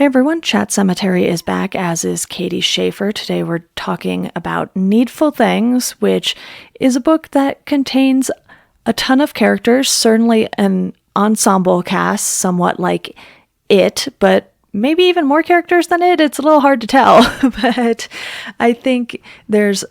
everyone, Chat Sematary is back, as is Katie Schaefer. Today we're talking about Needful Things, which is a book that contains a ton of characters, certainly an ensemble cast, somewhat like It, but maybe even more characters than It. It's a little hard to tell, but I think there's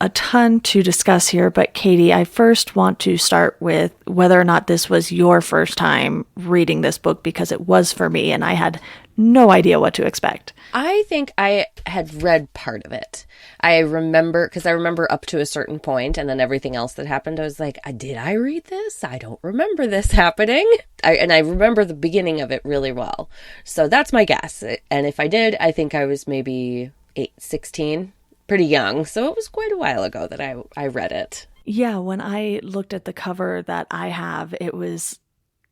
a ton to discuss here. But Katie, I first want to start with whether or not this was your first time reading this book, because it was for me and I had no idea what to expect. I think I had read part of it. I remember, because I remember up to a certain point, and then everything else that happened, I was like, did I read this? I don't remember this happening. And I remember the beginning of it really well. So that's my guess. And if I did, I think I was maybe 16, pretty young. So it was quite a while ago that I read it. Yeah, when I looked at the cover that I have, it was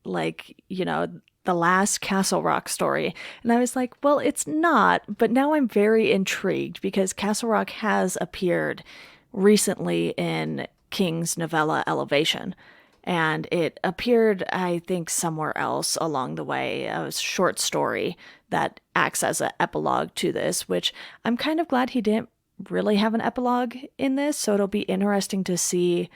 like, the last Castle Rock story. And I was like, well, it's not. But now I'm very intrigued because Castle Rock has appeared recently in King's novella Elevation. And it appeared, I think, somewhere else along the way, a short story that acts as an epilogue to this, which I'm kind of glad he didn't really have an epilogue in this. So it'll be interesting to see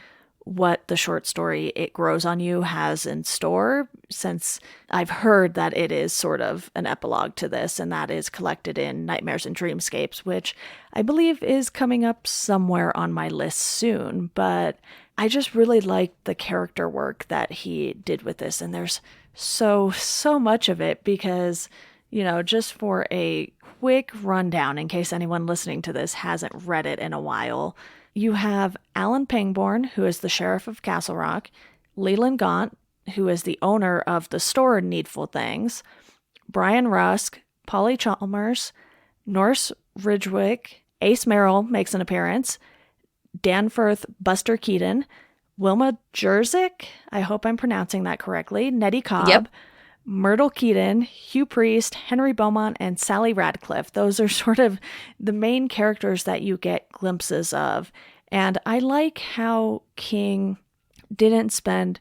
what the short story It Grows on You has in store, since I've heard that it is sort of an epilogue to this, and that is collected in Nightmares and Dreamscapes, which I believe is coming up somewhere on my list soon. But I just really liked the character work that he did with this, and there's so much of it because, just for a quick rundown, in case anyone listening to this hasn't read it in a while, you have Alan Pangborn, who is the sheriff of Castle Rock, Leland Gaunt, who is the owner of the store Needful Things, Brian Rusk, Polly Chalmers, Norse Ridgewick, Ace Merrill makes an appearance, Danforth Buster Keaton, Wilma Jerzik, I hope I'm pronouncing that correctly, Nettie Cobb, Yep. Myrtle Keaton, Hugh Priest, Henry Beaumont, and Sally Radcliffe. Those are sort of the main characters that you get glimpses of. And I like how King didn't spend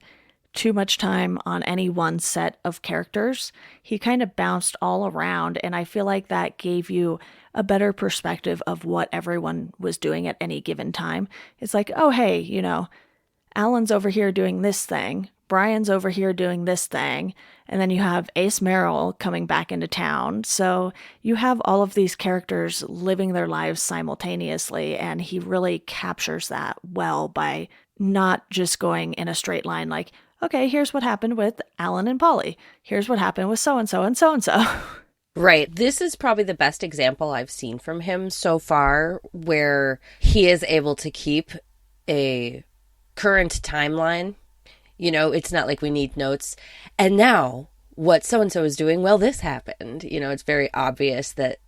too much time on any one set of characters. He kind of bounced all around, and I feel like that gave you a better perspective of what everyone was doing at any given time. It's like, oh, hey, Alan's over here doing this thing. Brian's over here doing this thing. And then you have Ace Merrill coming back into town. So you have all of these characters living their lives simultaneously. And he really captures that well by not just going in a straight line like, okay, here's what happened with Alan and Polly. Here's what happened with so-and-so and so-and-so. Right. This is probably the best example I've seen from him so far, where he is able to keep a current timeline. It's not like we need notes. And now what so-and-so is doing, well, this happened. It's very obvious that,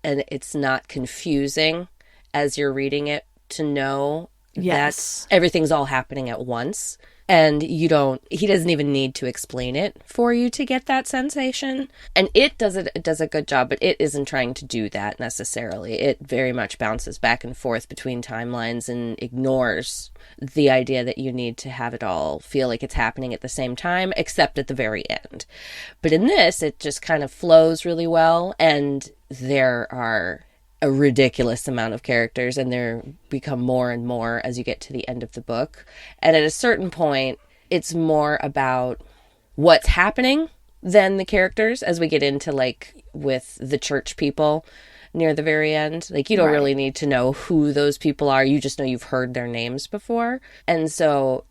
and it's not confusing as you're reading it to know Yes. that everything's all happening at once. And he doesn't even need to explain it for you to get that sensation. And it does a good job, but it isn't trying to do that necessarily. It very much bounces back and forth between timelines and ignores the idea that you need to have it all feel like it's happening at the same time, except at the very end. But in this, it just kind of flows really well, and there are a ridiculous amount of characters, and there become more and more as you get to the end of the book. And at a certain point, it's more about what's happening than the characters, as we get into like with the church people near the very end. Like, you don't really need to know who those people are. You just know you've heard their names before. And so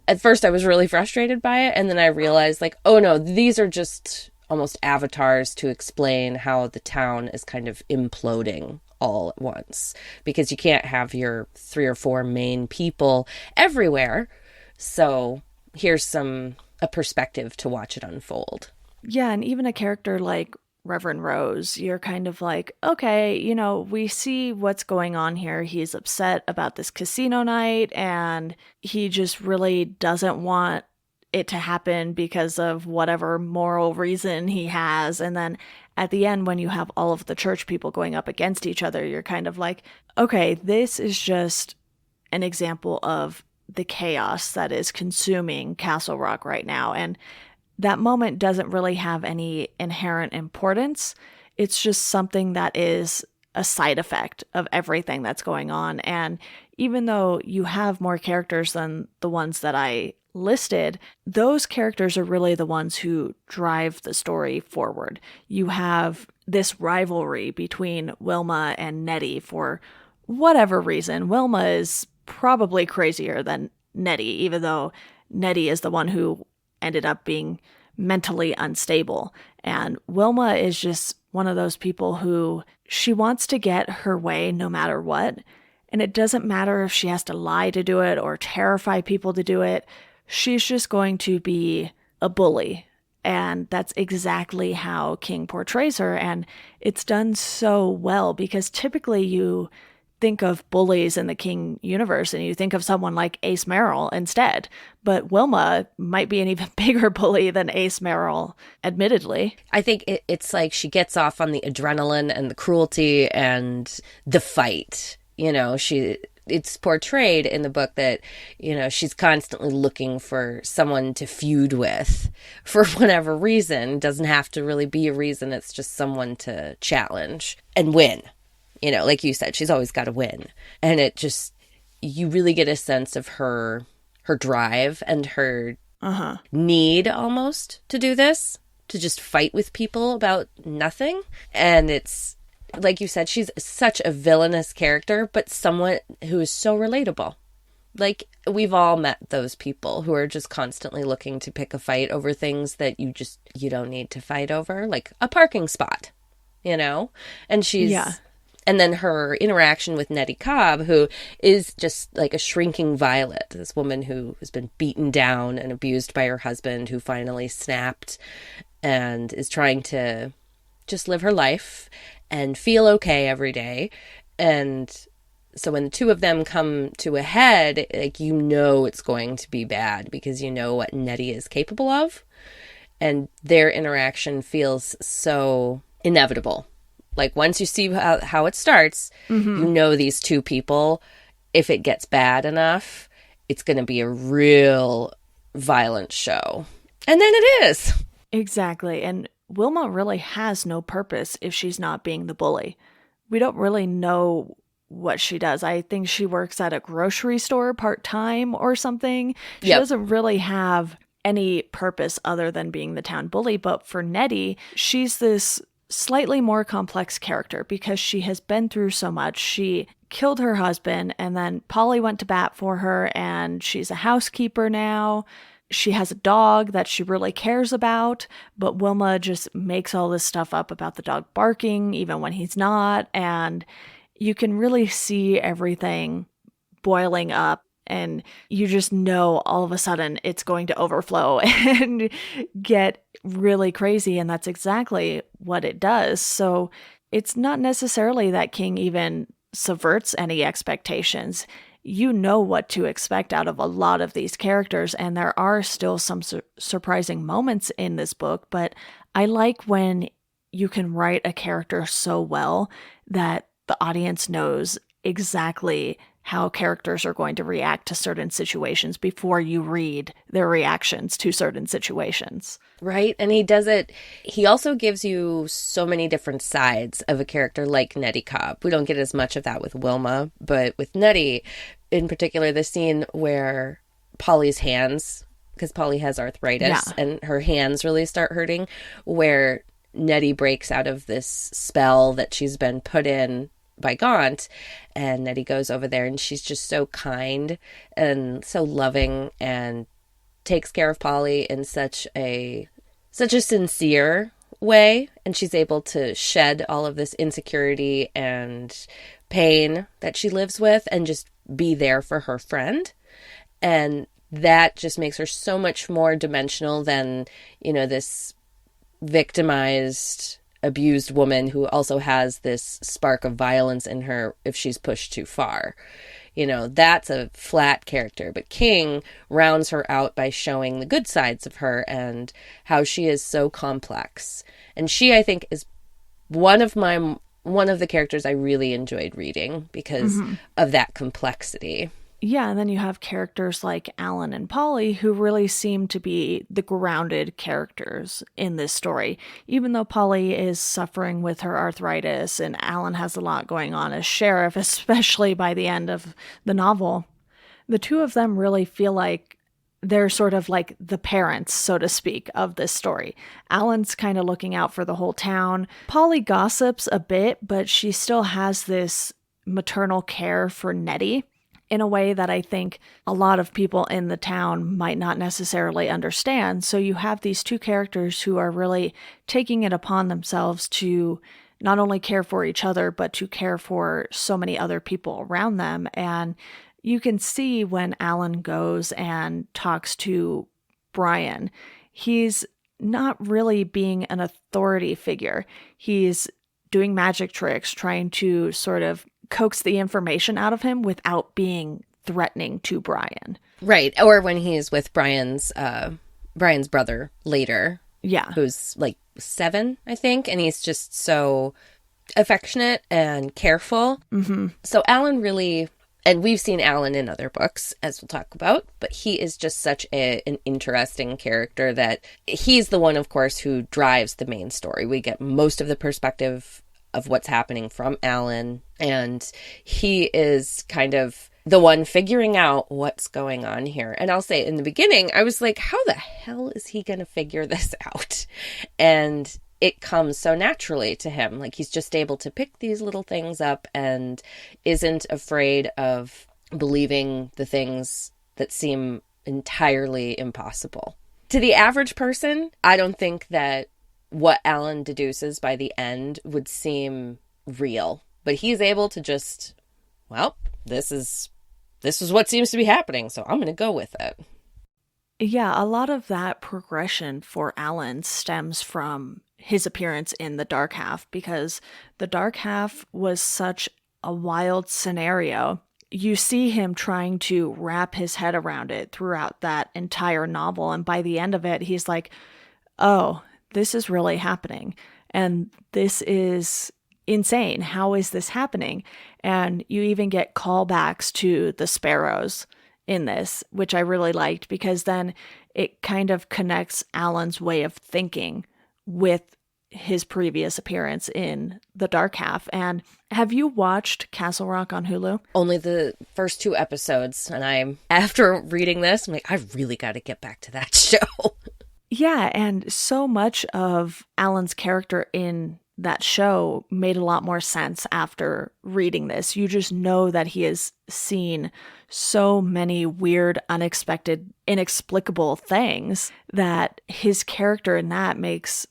at first I was really frustrated by it, and then I realized, like, oh no, these are just almost avatars to explain how the town is kind of imploding all at once, because you can't have your 3 or 4 main people everywhere. So here's a perspective to watch it unfold. Yeah, and even a character like Reverend Rose, you're kind of like, okay, we see what's going on here. He's upset about this casino night, and he just really doesn't want it to happen because of whatever moral reason he has. And then at the end, when you have all of the church people going up against each other, you're kind of like, okay, this is just an example of the chaos that is consuming Castle Rock right now. And that moment doesn't really have any inherent importance. It's just something that is a side effect of everything that's going on. And even though you have more characters than the ones that I listed, those characters are really the ones who drive the story forward. You have this rivalry between Wilma and Nettie for whatever reason. Wilma is probably crazier than Nettie, even though Nettie is the one who ended up being mentally unstable. And Wilma is just one of those people who she wants to get her way no matter what. And it doesn't matter if she has to lie to do it or terrify people to do it. She's just going to be a bully. And that's exactly how King portrays her. And it's done so well because typically you think of bullies in the King universe and you think of someone like Ace Merrill instead. But Wilma might be an even bigger bully than Ace Merrill, admittedly. I think it's like she gets off on the adrenaline and the cruelty and the fight. It's portrayed in the book that, she's constantly looking for someone to feud with for whatever reason. Doesn't have to really be a reason. It's just someone to challenge and win. Like you said, she's always got to win. And you really get a sense of her drive and her need almost to do this, to just fight with people about nothing. And it's, like you said, she's such a villainous character, but someone who is so relatable. Like, we've all met those people who are just constantly looking to pick a fight over things that you don't need to fight over, like a parking spot, And she's... Yeah. And then her interaction with Nettie Cobb, who is just like a shrinking violet, this woman who has been beaten down and abused by her husband, who finally snapped and is trying to just live her life and feel okay every day. And so when the two of them come to a head, like, it's going to be bad because you know what Nettie is capable of. And their interaction feels so inevitable. Like, once you see how it starts, these two people, if it gets bad enough, it's going to be a real violent show. And then it is. Exactly. And Wilma really has no purpose if she's not being the bully. We don't really know what she does. I think she works at a grocery store part-time or something. She doesn't really have any purpose other than being the town bully. But for Nettie, she's this slightly more complex character because she has been through so much. She killed her husband, and then Polly went to bat for her, and she's a housekeeper now. She has a dog that she really cares about, but Wilma just makes all this stuff up about the dog barking even when he's not, and you can really see everything boiling up. And you just know all of a sudden it's going to overflow and get really crazy. And that's exactly what it does. So it's not necessarily that King even subverts any expectations. You know what to expect out of a lot of these characters. And there are still some surprising moments in this book. But I like when you can write a character so well that the audience knows exactly how characters are going to react to certain situations before you read their reactions to certain situations. Right. And he does it. He also gives you so many different sides of a character like Nettie Cobb. We don't get as much of that with Wilma, but with Nettie, in particular, the scene where Polly's hands, because Polly has arthritis and her hands really start hurting, where Nettie breaks out of this spell that she's been put in by Gaunt, and Nettie goes over there and she's just so kind and so loving and takes care of Polly in such a sincere way, and she's able to shed all of this insecurity and pain that she lives with and just be there for her friend. And that just makes her so much more dimensional than, this victimized, abused woman who also has this spark of violence in her if she's pushed too far. That's a flat character. But King rounds her out by showing the good sides of her and how she is so complex. And she, I think, is one of the characters I really enjoyed reading because of that complexity. Yeah, and then you have characters like Alan and Polly who really seem to be the grounded characters in this story. Even though Polly is suffering with her arthritis and Alan has a lot going on as sheriff, especially by the end of the novel, the two of them really feel like they're sort of like the parents, so to speak, of this story. Alan's kind of looking out for the whole town. Polly gossips a bit, but she still has this maternal care for Nettie in a way that I think a lot of people in the town might not necessarily understand. So you have these two characters who are really taking it upon themselves to not only care for each other, but to care for so many other people around them. And you can see when Alan goes and talks to Brian, he's not really being an authority figure. He's doing magic tricks, trying to sort of coax the information out of him without being threatening to Brian. Right. Or when he's with Brian's brother later, Yeah. who's like 7, I think, and he's just so affectionate and careful. Mm-hmm. So Alan really, and we've seen Alan in other books, as we'll talk about, but he is just such an interesting character that he's the one, of course, who drives the main story. We get most of the perspective of what's happening from Alan, and he is kind of the one figuring out what's going on here. And I'll say in the beginning, I was like, how the hell is he going to figure this out? And it comes so naturally to him. Like, he's just able to pick these little things up and isn't afraid of believing the things that seem entirely impossible. To the average person, I don't think that what Alan deduces by the end would seem real. But he's able to just, well, this is what seems to be happening, so I'm going to go with it. Yeah, a lot of that progression for Alan stems from his appearance in the Dark Half, because the Dark Half was such a wild scenario. You see him trying to wrap his head around it throughout that entire novel, and by the end of it, he's like, oh, this is really happening, and this is insane. How is this happening? And you even get callbacks to the sparrows in this, which I really liked, because then it kind of connects Alan's way of thinking with his previous appearance in the Dark Half. And have you watched Castle Rock on Hulu? Only the first 2 episodes, and after reading this, I'm like, I really got to get back to that show. Yeah, and so much of Alan's character in that show made a lot more sense after reading this. You just know that he has seen so many weird, unexpected, inexplicable things that his character in that makes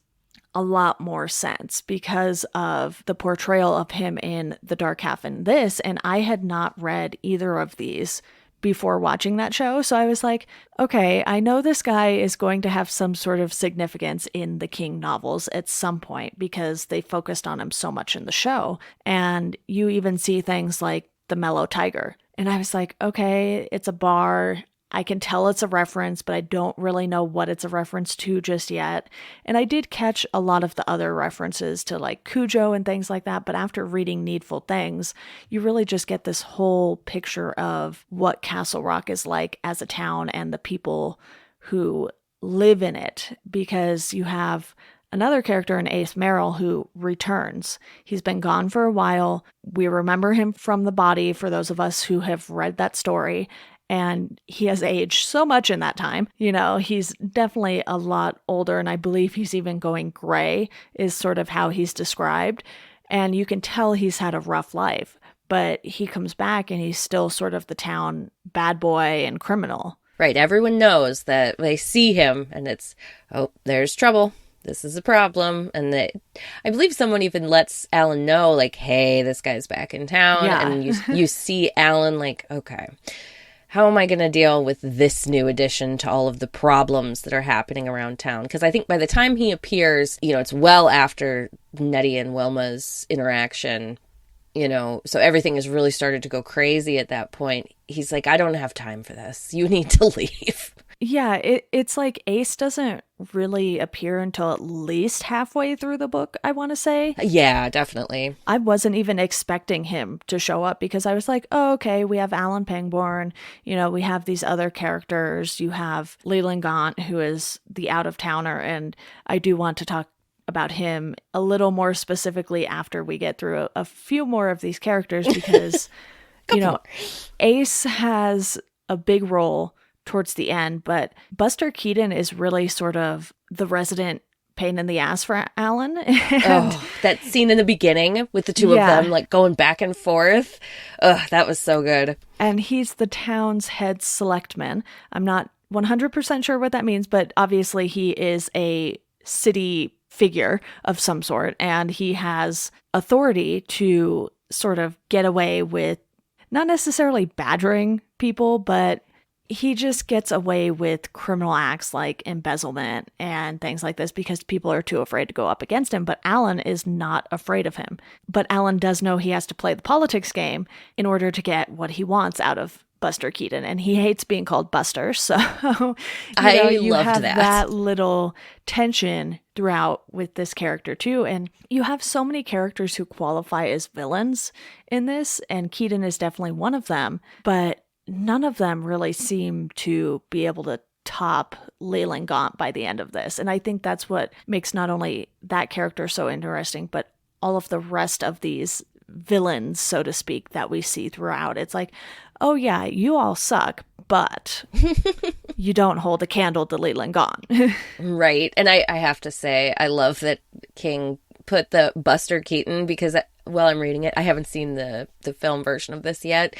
a lot more sense because of the portrayal of him in The Dark Half and this. And I had not read either of these before watching that show. So I was like, okay, I know this guy is going to have some sort of significance in the King novels at some point because they focused on him so much in the show. And you even see things like the Mellow Tiger. And I was like, okay, it's a bar. I can tell it's a reference, but I don't really know what it's a reference to just yet. And I did catch a lot of the other references to like Cujo and things like that. But after reading Needful Things, you really just get this whole picture of what Castle Rock is like as a town and the people who live in it, because you have another character in Ace Merrill who returns. He's been gone for a while. We remember him from The Body for those of us who have read that story. And he has aged so much in that time. You know, he's definitely a lot older, and I believe he's even going gray, is sort of how he's described. And you can tell he's had a rough life, but he comes back and he's still sort of the town bad boy and criminal. Right. Everyone knows that they see him and it's, oh, there's trouble. This is a problem. And I believe someone even lets Alan know, like, hey, this guy's back in town. Yeah. And you see Alan like, okay, how am I going to deal with this new addition to all of the problems that are happening around town? Because I think by the time he appears, you know, it's well after Nettie and Wilma's interaction, you know, so everything has really started to go crazy at that point. He's like, I don't have time for this. You need to leave. Yeah, it's like Ace doesn't really appear until at least halfway through the book, I want to say. Yeah, definitely. I wasn't even expecting him to show up because I was like, oh, okay, we have Alan Pangborn. You know, we have these other characters. You have Leland Gaunt, who is the out of towner. And I do want to talk about him a little more specifically after we get through a few more of these characters because, you Couple know, more. Ace has a big role towards the end, but Buster Keaton is really sort of the resident pain in the ass for Alan. And Oh, that scene in the beginning with the two of them yeah, like going back and forth. Ugh, that was so good. and he's the town's head selectman. I'm not 100% sure what that means, but obviously he is a city figure of some sort, and he has authority to sort of get away with not necessarily badgering people, but he just gets away with criminal acts like embezzlement and things like this because people are too afraid to go up against him. But Alan is not afraid of him. But Alan does know he has to play the politics game in order to get what he wants out of Buster Keaton. And he hates being called Buster. So, I you loved have that. that little tension throughout with this character too. And you have so many characters who qualify as villains in this, and Keaton is definitely one of them. But none of them really seem to be able to top Leyland Gaunt by the end of this. And I think that's what makes not only that character so interesting, but all of the rest of these villains, so to speak, that we see throughout. It's like, oh yeah, you all suck, but you don't hold a candle to Leland Gaunt. Right. And I have to say, I love that King put the Buster Keaton because while I'm reading it, I haven't seen the film version of this yet,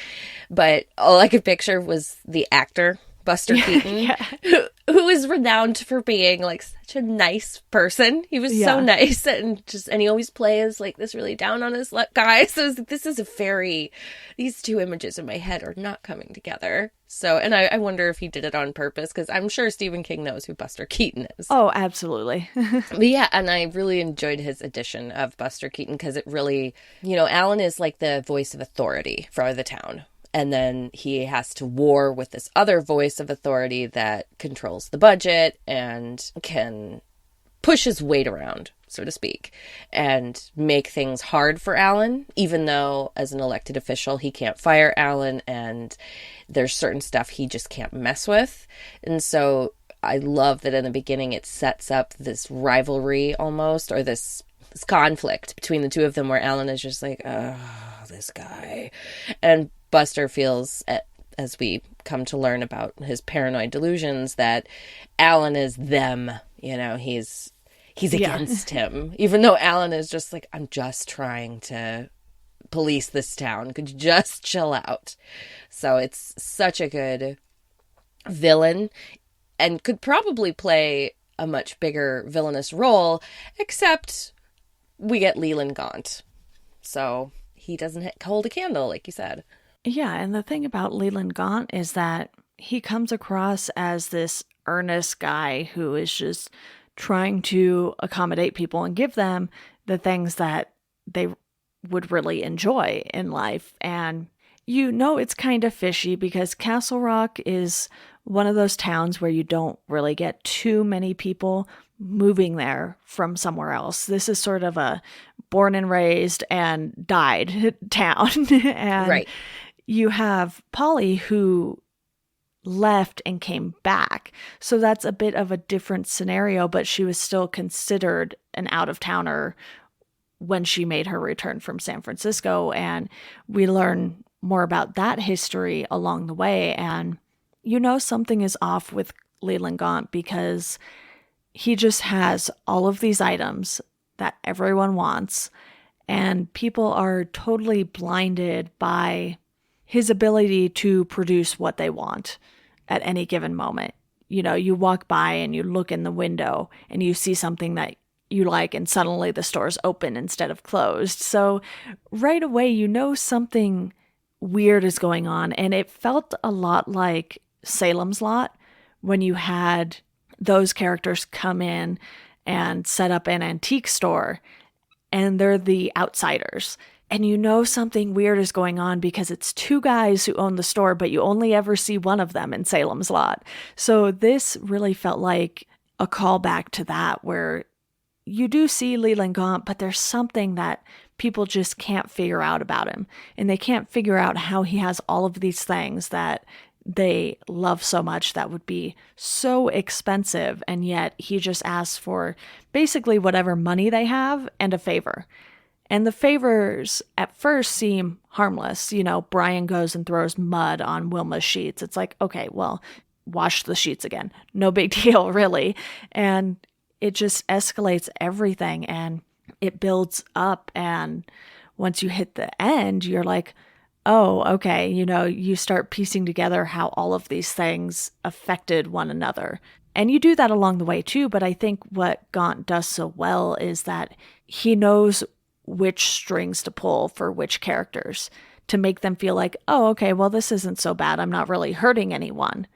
but all I could picture was the actor Buster yeah, Keaton, yeah, who is renowned for being like such a nice person. He was so yeah. nice and he always plays like this really down on his luck guy. So this is a very, these two images in my head are not coming together. So, and I wonder if he did it on purpose because I'm sure Stephen King knows who Buster Keaton is. Oh, absolutely. But yeah, and I really enjoyed his edition of Buster Keaton because it really, Alan is like the voice of authority for the town. And then he has to war with this other voice of authority that controls the budget and can push his weight around, so to speak, and make things hard for Alan, even though as an elected official, he can't fire Alan and there's certain stuff he just can't mess with. And so I love that in the beginning it sets up this rivalry almost, or this conflict between the two of them where Alan is just like, oh, this guy. And Buster feels, as we come to learn about his paranoid delusions, that Alan is them. He's Yeah. against him, even though Alan is just like, I'm just trying to police this town. Could you just chill out? So it's such a good villain and could probably play a much bigger villainous role, except we get Leland Gaunt. So he doesn't hold a candle, like you said. Yeah, and the thing about Leland Gaunt is that he comes across as this earnest guy who is just trying to accommodate people and give them the things that they would really enjoy in life. And it's kind of fishy because Castle Rock is one of those towns where you don't really get too many people moving there from somewhere else. This is sort of a born and raised and died town. And Right. you have Polly who left and came back. So that's a bit of a different scenario, but she was still considered an out of towner when she made her return from San Francisco. And we learn more about that history along the way. And something is off with Leland Gaunt because he just has all of these items that everyone wants, and people are totally blinded by his ability to produce what they want at any given moment. You walk by and you look in the window and you see something that you like, and suddenly the store's open instead of closed. So right away, something weird is going on. And it felt a lot like Salem's Lot when you had those characters come in and set up an antique store and they're the outsiders. and you know something weird is going on because it's two guys who own the store, but you only ever see one of them in Salem's Lot. So this really felt like a callback to that, where you do see Leland Gaunt, but there's something that people just can't figure out about him. And they can't figure out how he has all of these things that they love so much that would be so expensive. And yet he just asks for basically whatever money they have and a favor. And the favors at first seem harmless. You know, Brian goes and throws mud on Wilma's sheets. It's like, okay, well, wash the sheets again. No big deal, really. And it just escalates everything and it builds up. And once you hit the end, you're like, oh, okay, you know, you start piecing together how all of these things affected one another. And you do that along the way too, but I think what Gaunt does so well is that he knows which strings to pull for which characters to make them feel like, oh, okay, well, this isn't so bad. I'm not really hurting anyone.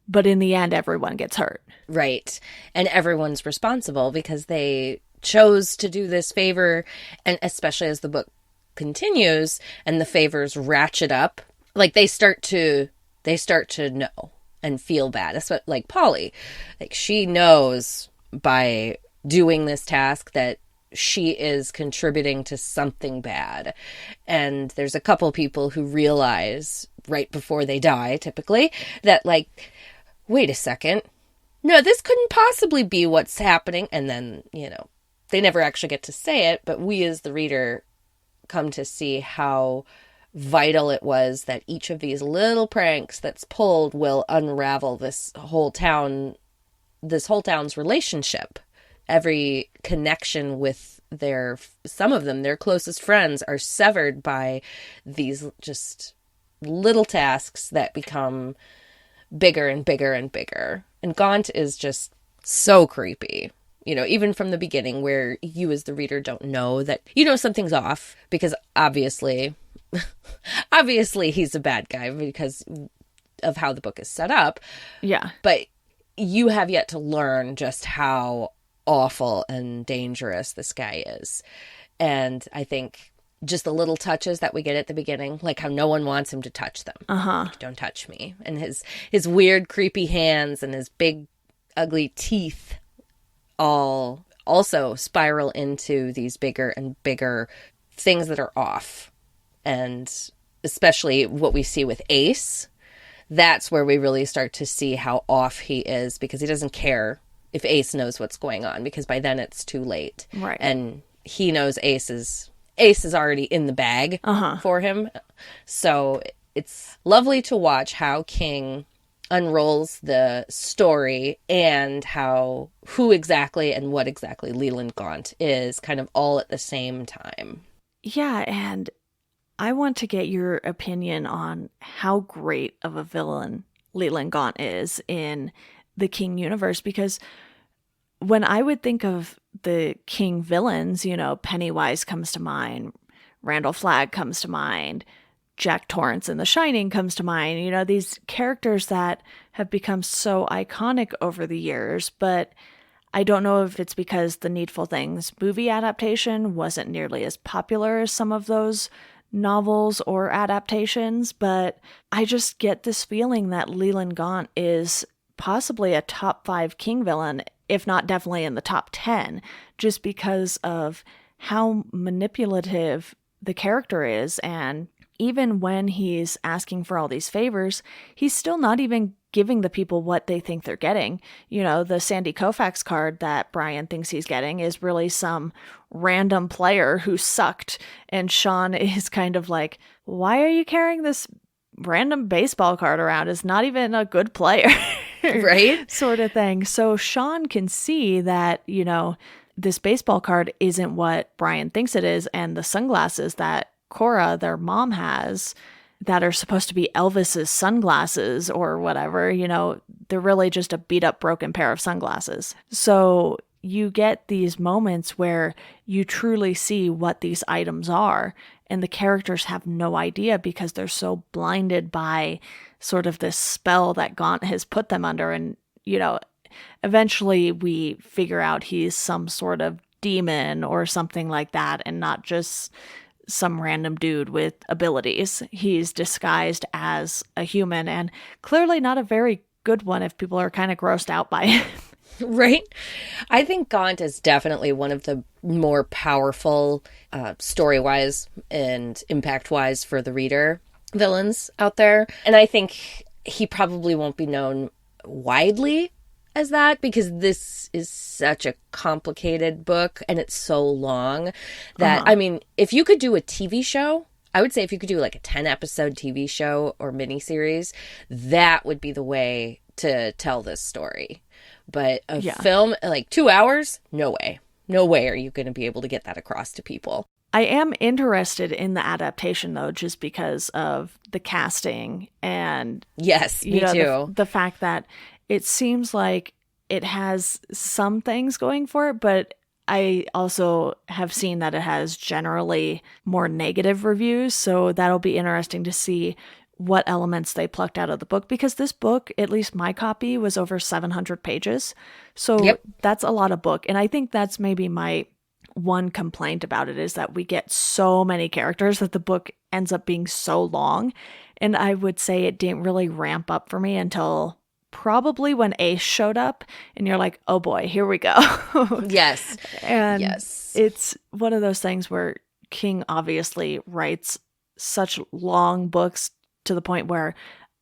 But in the end, everyone gets hurt. Right. And everyone's responsible because they chose to do this favor. And especially as the book continues and the favors ratchet up, like they start to know and feel bad. That's what, like Polly, like she knows by doing this task that she is contributing to something bad. And there's a couple people who realize right before they die, typically, that like, wait a second, no, this couldn't possibly be what's happening. And then, you know, they never actually get to say it, but we as the reader come to see how vital it was that each of these little pranks that's pulled will unravel this whole town's relationship. Every connection with some of them, their closest friends, are severed by these just little tasks that become bigger and bigger and bigger. And Gaunt is just so creepy. You know, even from the beginning, where you as the reader don't know that, you know, something's off because obviously he's a bad guy because of how the book is set up. Yeah. But you have yet to learn just how awful and dangerous this guy is. And I think just the little touches that we get at the beginning, like how no one wants him to touch them. Like, don't touch me. And his weird, creepy hands and his big, ugly teeth all also spiral into these bigger and bigger things that are off. And especially what we see with Ace, that's where we really start to see how off he is, because he doesn't care if Ace knows what's going on, because by then it's too late. Right. And he knows Ace is already in the bag for him. So it's lovely to watch how King unrolls the story and who exactly and what exactly Leland Gaunt is, kind of all at the same time. Yeah, and I want to get your opinion on how great of a villain Leland Gaunt is in the King universe, because when I would think of the King villains, you know, Pennywise comes to mind, Randall Flagg comes to mind, Jack Torrance in The Shining comes to mind, you know, these characters that have become so iconic over the years. But I don't know if it's because the Needful Things movie adaptation wasn't nearly as popular as some of those novels or adaptations, but I just get this feeling that Leland Gaunt is possibly a top 5 King villain, if not definitely in the top 10, just because of how manipulative the character is. And even when he's asking for all these favors, he's still not even giving the people what they think they're getting. You know, the Sandy Koufax card that Brian thinks he's getting is really some random player who sucked. And Sean is kind of like, why are you carrying this random baseball card around? Is not even a good player. Right? Sort of thing. So Sean can see that, you know, this baseball card isn't what Brian thinks it is. And the sunglasses that Cora, their mom, has that are supposed to be Elvis's sunglasses or whatever, you know, they're really just a beat up broken pair of sunglasses. So you get these moments where you truly see what these items are, and the characters have no idea because they're so blinded by sort of this spell that Gaunt has put them under. And, you know, eventually we figure out he's some sort of demon or something like that, and not just some random dude with abilities. He's disguised as a human, and clearly not a very good one if people are kind of grossed out by it. Right? I think Gaunt is definitely one of the more powerful, story-wise and impact-wise for the reader villains out there. And I think he probably won't be known widely as that because this is such a complicated book and it's so long that, I mean, if you could do a TV show, I would say if you could do like a 10-episode TV show or miniseries, that would be the way to tell this story. But a film, like 2 hours, no way. No way are you going to be able to get that across to people. I am interested in the adaptation, though, just because of the casting and yes, me too. The fact that it seems like it has some things going for it, but I also have seen that it has generally more negative reviews. So that'll be interesting to see what elements they plucked out of the book, because this book, at least my copy, was over 700 pages. So that's a lot of book. And I think that's maybe my one complaint about it, is that we get so many characters that the book ends up being so long. And I would say it didn't really ramp up for me until probably when Ace showed up, and you're like, oh boy, here we go. Yes. And yes. It's one of those things where King obviously writes such long books to the point where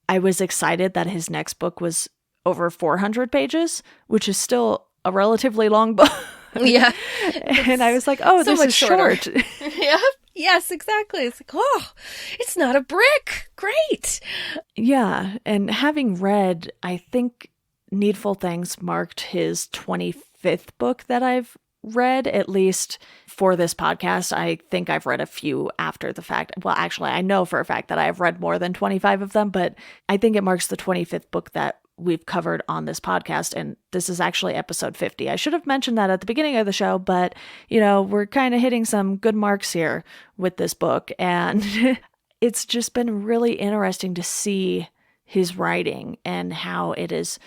I was excited that his next book was over 400 pages, which is still a relatively long book. Yeah. And I was like, oh, so this is short. Yeah. Yes, exactly. It's like, oh, it's not a brick. Great. Yeah. And having read, I think Needful Things marked his 25th book that I've read, at least for this podcast. I think I've read a few after the fact. Well, actually, I know for a fact that I've read more than 25 of them, but I think it marks the 25th book that we've covered on this podcast. And this is actually episode 50. I should have mentioned that at the beginning of the show, but we're kind of hitting some good marks here with this book. And it's just been really interesting to see his writing and how it is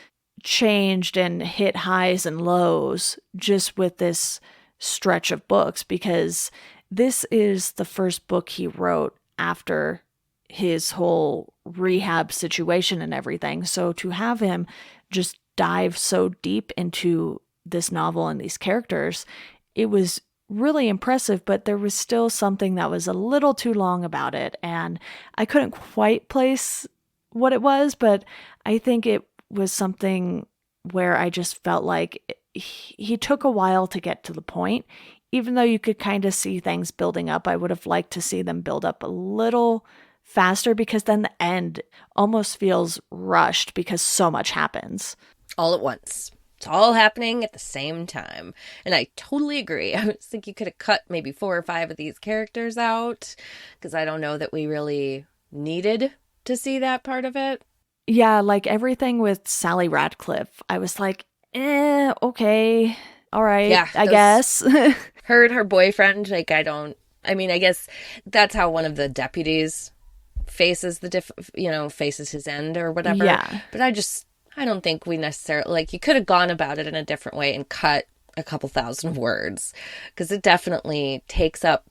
changed and hit highs and lows just with this stretch of books, because this is the first book he wrote after his whole rehab situation and everything. So to have him just dive so deep into this novel and these characters, it was really impressive, but there was still something that was a little too long about it. And I couldn't quite place what it was, but I think it was something where I just felt like he took a while to get to the point. Even though you could kind of see things building up, I would have liked to see them build up a little faster, because then the end almost feels rushed because so much happens. All at once. It's all happening at the same time. And I totally agree. I think you could have cut maybe 4 or 5 of these characters out, because I don't know that we really needed to see that part of it. Yeah, like everything with Sally Radcliffe, I was like, okay, all right, yeah, I guess. Her and her boyfriend, like, I guess that's how one of the deputies faces faces his end or whatever. Yeah. But I don't think we necessarily, like, you could have gone about it in a different way and cut a couple thousand words, because it definitely takes up,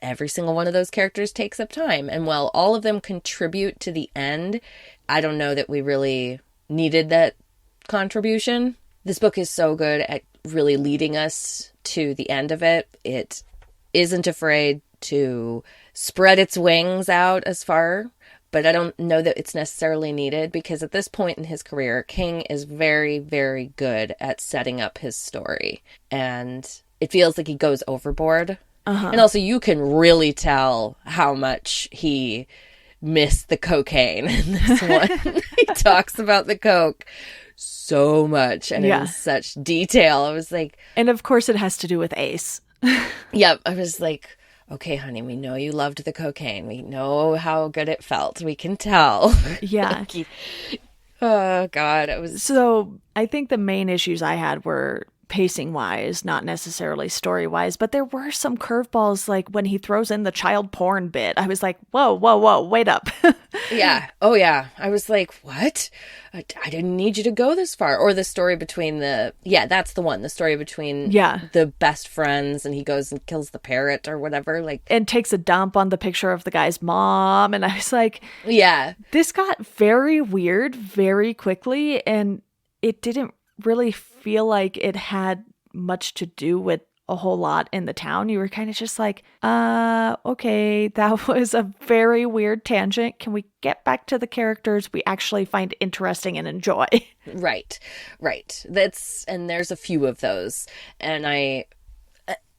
every single one of those characters takes up time. And while all of them contribute to the end, I don't know that we really needed that contribution. This book is so good at really leading us to the end of it. It isn't afraid to spread its wings out as far, but I don't know that it's necessarily needed, because at this point in his career, King is very, very good at setting up his story. And it feels like he goes overboard. And also you can really tell how much he missed the cocaine in this one. He talks about the coke so much and in such detail. I was like... And of course it has to do with Ace. Yep. I was like, okay, honey, we know you loved the cocaine. We know how good it felt. We can tell. Yeah. Oh, God. So I think the main issues I had were pacing wise, not necessarily story wise, but there were some curveballs, like when he throws in the child porn bit. I was like, whoa, whoa, whoa, wait up. Yeah. Oh, yeah. I was like, what? I didn't need you to go this far. Or the story between yeah, that's the one. The story between Yeah. the best friends and he goes and kills the parrot or whatever. Like, And takes a dump on the picture of the guy's mom. And I was like, yeah. this got very weird very quickly. And it didn't really feel like it had much to do with a whole lot in the town. You were kind of just like, okay, that was a very weird tangent. Can we get back to the characters we actually find interesting and enjoy? Right. Right. And there's a few of those. And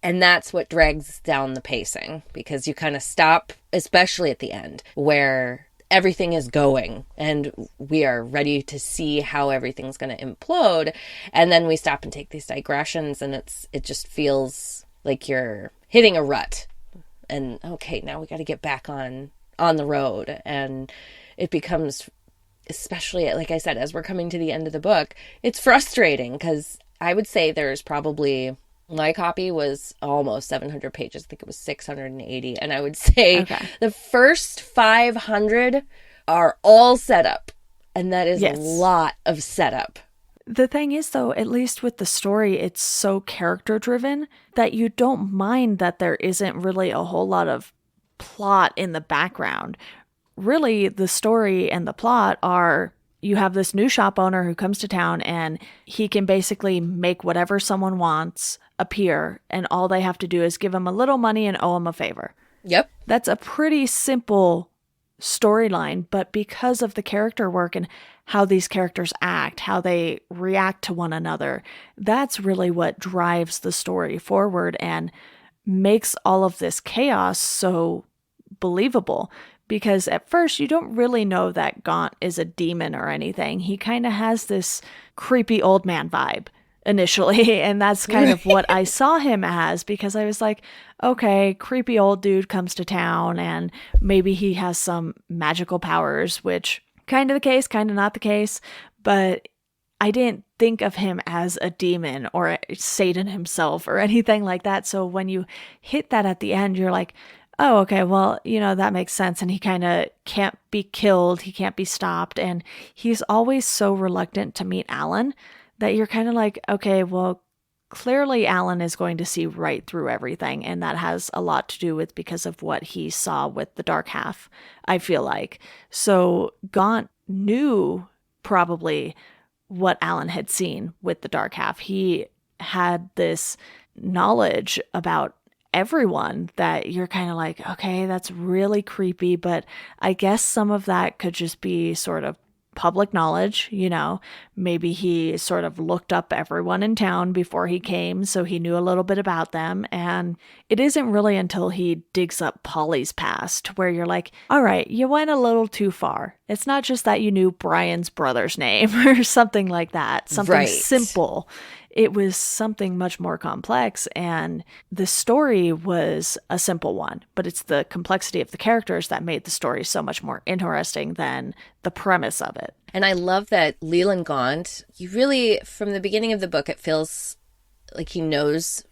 that's what drags down the pacing, because you kind of stop, especially at the end, where everything is going and we are ready to see how everything's going to implode. And then we stop and take these digressions, and it just feels like you're hitting a rut. And okay, now we got to get back on the road. And it becomes, especially, like I said, as we're coming to the end of the book, it's frustrating, because I would say there's probably, my copy was almost 700 pages. I think it was 680. And I would say the first 500 are all set up. And that is a lot of setup. The thing is, though, at least with the story, it's so character driven that you don't mind that there isn't really a whole lot of plot in the background. Really, the story and the plot are, you have this new shop owner who comes to town and he can basically make whatever someone wants appear, and all they have to do is give him a little money and owe him a favor. Yep. That's a pretty simple storyline, but because of the character work and how these characters act, how they react to one another, that's really what drives the story forward and makes all of this chaos so believable. Because at first you don't really know that Gaunt is a demon or anything. He kind of has this creepy old man vibe initially, and that's kind of what I saw him as, because I was like, okay, creepy old dude comes to town and maybe he has some magical powers, which kind of the case, kind of not the case, but I didn't think of him as a demon or Satan himself or anything like that. So when you hit that at the end, you're like, oh, okay, well, that makes sense. And he kind of can't be killed. He can't be stopped. And he's always so reluctant to meet Alan that you're kind of like, okay, well, clearly Alan is going to see right through everything. And that has a lot to do with because of what he saw with the dark half, I feel like. So Gaunt knew probably what Alan had seen with the dark half. He had this knowledge about everyone that you're kind of like, okay, that's really creepy, but I guess some of that could just be sort of public knowledge, maybe he sort of looked up everyone in town before he came, so he knew a little bit about them. And it isn't really until he digs up Polly's past where you're like, all right, you went a little too far. It's not just that you knew Brian's brother's name or something like that, something simple. It was something much more complex, and the story was a simple one, but it's the complexity of the characters that made the story so much more interesting than the premise of it. And I love that Leland Gaunt, you really, from the beginning of the book, it feels like he knows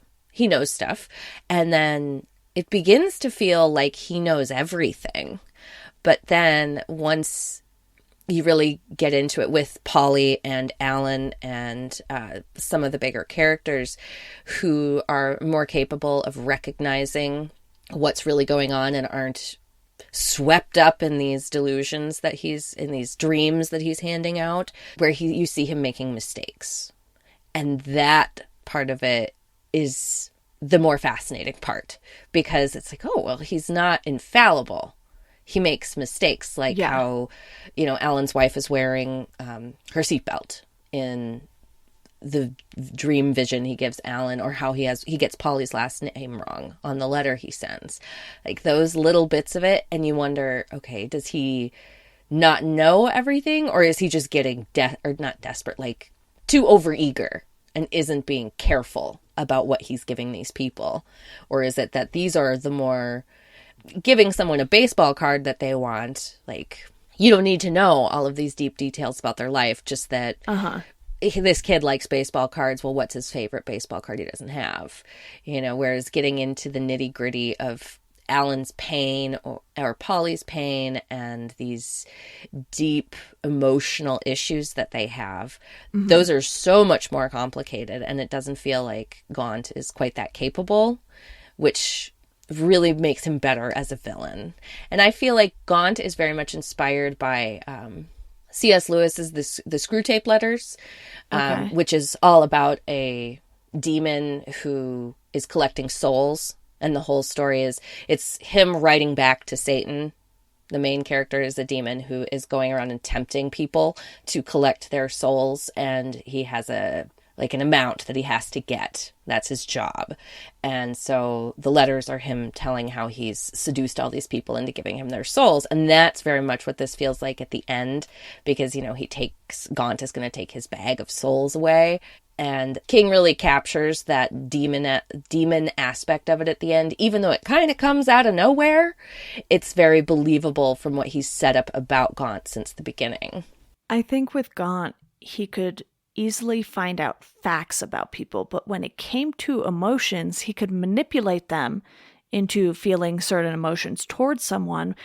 stuff, and then it begins to feel like he knows everything. But then once you really get into it with Polly and Alan and some of the bigger characters who are more capable of recognizing what's really going on and aren't swept up in these delusions that he's in, these dreams that he's handing out, where you see him making mistakes. And that part of it is the more fascinating part, because it's like, oh, well, he's not infallible. He makes mistakes, like how, Alan's wife is wearing her seatbelt in the dream vision he gives Alan, or how he gets Polly's last name wrong on the letter he sends. Like those little bits of it, and you wonder, okay, does he not know everything, or is he just getting not desperate, like too overeager and isn't being careful about what he's giving these people? Or is it that these are the more giving someone a baseball card that they want, like, you don't need to know all of these deep details about their life, just that this kid likes baseball cards. Well, what's his favorite baseball card he doesn't have? Whereas getting into the nitty gritty of Alan's pain or Polly's pain and these deep emotional issues that they have, Mm-hmm. those are so much more complicated, and it doesn't feel like Gaunt is quite that capable, which really makes him better as a villain. And I feel like Gaunt is very much inspired by C.S. Lewis's the Screw Tape Letters, Okay. which is all about a demon who is collecting souls. And the whole story is it's him writing back to Satan. The main character is a demon who is going around and tempting people to collect their souls, and he has an amount that he has to get. That's his job. And so the letters are him telling how he's seduced all these people into giving him their souls. And that's very much what this feels like at the end, because, Gaunt is going to take his bag of souls away. And King really captures that demon aspect of it at the end, even though it kind of comes out of nowhere. It's very believable from what he's set up about Gaunt since the beginning. I think with Gaunt, he could easily find out facts about people, but when it came to emotions, he could manipulate them into feeling certain emotions towards someone.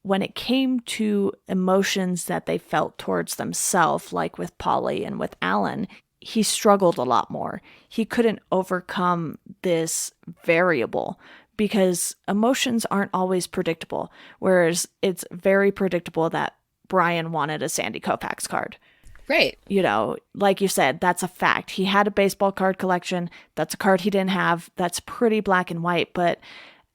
When it came to emotions that they felt towards themselves, like with Polly and with Alan, he struggled a lot more. He couldn't overcome this variable because emotions aren't always predictable, whereas it's very predictable that Brian wanted a Sandy Koufax card. Right. Like you said, that's a fact. He had a baseball card collection. That's a card he didn't have. That's pretty black and white. But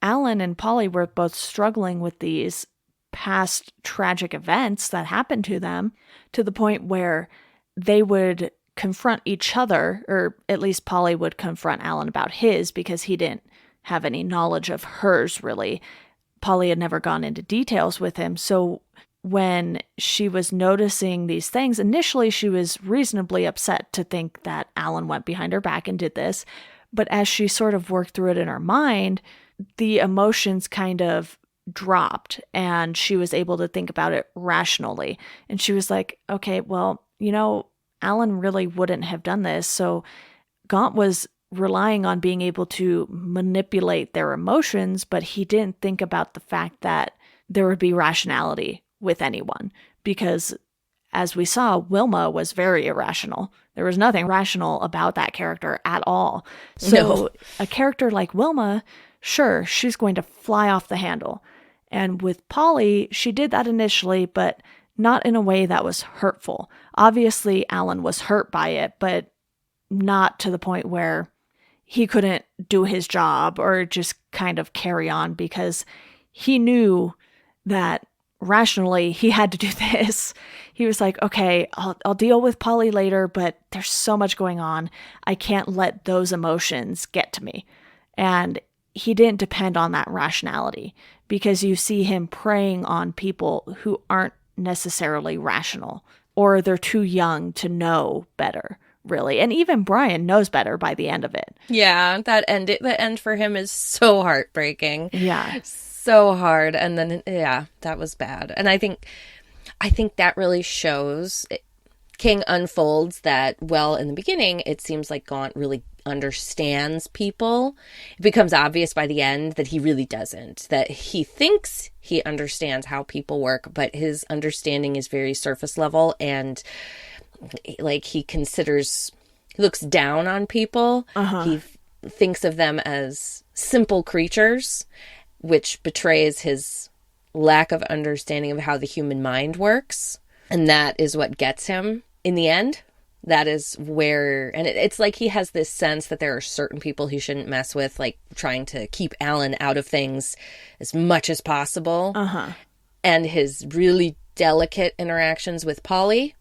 Alan and Polly were both struggling with these past tragic events that happened to them to the point where they would confront each other, or at least Polly would confront Alan about his because he didn't have any knowledge of hers, really. Polly had never gone into details with him. So when she was noticing these things, initially she was reasonably upset to think that Alan went behind her back and did this. But as she sort of worked through it in her mind, the emotions kind of dropped and she was able to think about it rationally. And she was like, okay, well, Alan really wouldn't have done this. So Gaunt was relying on being able to manipulate their emotions, but he didn't think about the fact that there would be rationality with anyone because, as we saw, Wilma was very irrational. There was nothing rational about that character at all. No. So a character like Wilma, sure, she's going to fly off the handle. And with Polly, she did that initially, but not in a way that was hurtful. Obviously, Alan was hurt by it, but not to the point where he couldn't do his job or just kind of carry on because he knew that rationally he had to do this. He was like, okay, I'll deal with Polly later, but there's so much going on. I can't let those emotions get to me. And he didn't depend on that rationality because you see him preying on people who aren't necessarily rational or they're too young to know better, really. And even Brian knows better by the end of it. Yeah, the end for him is so heartbreaking. Yeah. So hard. And then, yeah, that was bad. And I think that really shows King unfolds that, well, in the beginning, it seems like Gaunt really understands people. It becomes obvious by the end that he really doesn't, that he thinks he understands how people work, but his understanding is very surface level and like he looks down on people. Uh-huh. He thinks of them as simple creatures, which betrays his lack of understanding of how the human mind works. And that is what gets him in the end. That is where, and it's like he has this sense that there are certain people he shouldn't mess with, like trying to keep Alan out of things as much as possible. Uh-huh. And his really delicate interactions with Polly,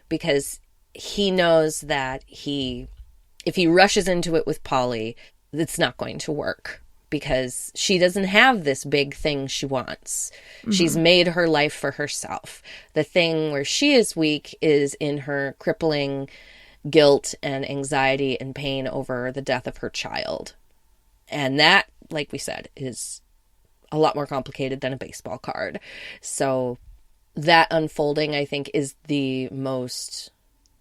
because he knows that if he rushes into it with Polly, it's not going to work. Because she doesn't have this big thing she wants. Mm-hmm. She's made her life for herself. The thing where she is weak is in her crippling guilt and anxiety and pain over the death of her child. And that, like we said, is a lot more complicated than a baseball card. So that unfolding, I think, is the most